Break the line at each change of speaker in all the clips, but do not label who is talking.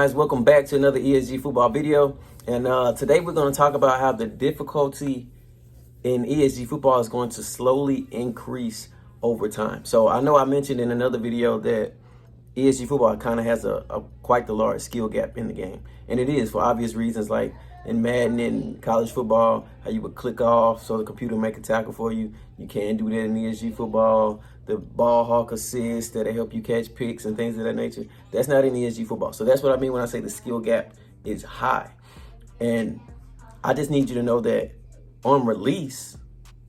Guys, welcome back to another ESG football video. And today we're going to talk about how the difficulty in ESG football is going to slowly increase over time. So I know I mentioned in another video that ESG football kind of has a quite the large skill gap in the game. And it is for obvious reasons, like in Madden and college football, how you would click off so the computer make a tackle for you. You can't do that in ESG football. The ball hawk assist that'll help you catch picks and things of that nature. That's not in ESG football. So that's what I mean when I say the skill gap is high. And I just need you to know that on release,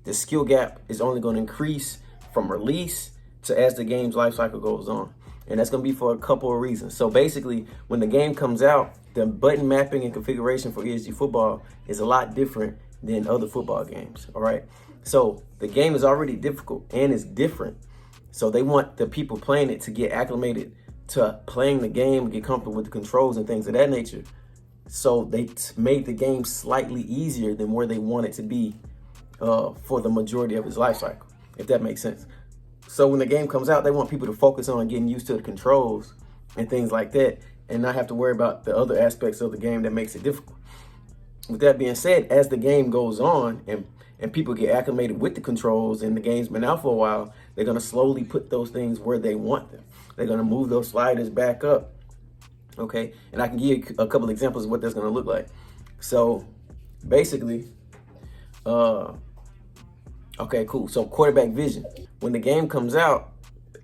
the skill gap is only going to increase from release to as the game's life cycle goes on. And that's going to be for a couple of reasons. So basically, when the game comes out, the button mapping and configuration for ESG football is a lot different than other football games. All right. So the game is already difficult and it's different. So they want the people playing it to get acclimated to playing the game, get comfortable with the controls and things of that nature. So they made the game slightly easier than where they want it to be for the majority of its life cycle, if that makes sense. So when the game comes out, they want people to focus on getting used to the controls and things like that and not have to worry about the other aspects of the game that makes it difficult. With that being said, as the game goes on and people get acclimated with the controls and the game's been out for a while, they're going to slowly put those things where they want them. They're going to move those sliders back up. Okay. And I can give you a couple examples of what that's going to look like. So basically, okay, cool. So quarterback vision, when the game comes out,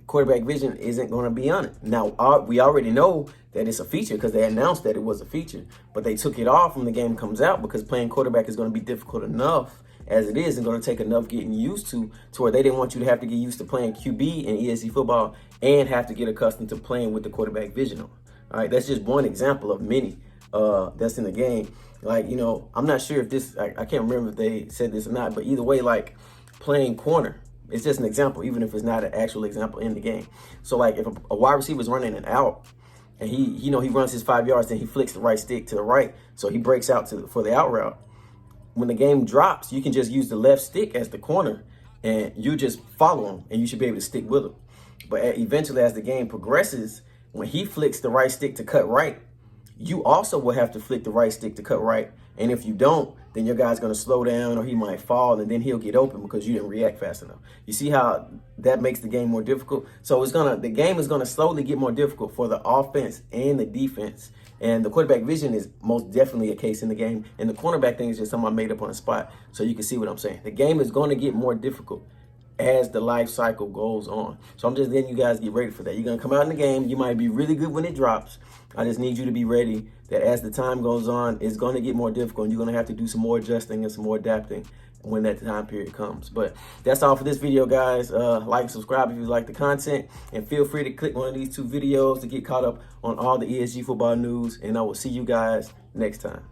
quarterback vision isn't going to be on it. Now, we already know that it's a feature because they announced that it was a feature, but they took it off when the game comes out because playing quarterback is going to be difficult enough as it is and going to take enough getting used to where they didn't want you to have to get used to playing QB in ESG football and have to get accustomed to playing with the quarterback vision on. All right, that's just one example of many that's in the game. Like, you know, I'm not sure if this, I can't remember if they said this or not, but either way, like playing corner, it's just an example, even if it's not an actual example in the game. So like if a wide receiver is running an out and he runs his 5 yards, then he flicks the right stick to the right. So he breaks out for the out route. When the game drops, you can just use the left stick as the corner and you just follow him and you should be able to stick with him. But eventually as the game progresses, when he flicks the right stick to cut right, you also will have to flick the right stick to cut right. And if you don't, then your guy's going to slow down or he might fall and then he'll get open because you didn't react fast enough. You see how that makes the game more difficult? So the game is going to slowly get more difficult for the offense and the defense. And the quarterback vision is most definitely a case in the game. And the cornerback thing is just something I made up on the spot so you can see what I'm saying. The game is going to get more difficult as the life cycle goes on. So I'm just letting you guys get ready for that. You're going to come out in the game. You might be really good when it drops. I just need you to be ready that as the time goes on, it's going to get more difficult and you're going to have to do some more adjusting and some more adapting when that time period comes. But that's all for this video, guys. Like and subscribe if you like the content, and feel free to click one of these two videos to get caught up on all the ESG football news, and I will see you guys next time.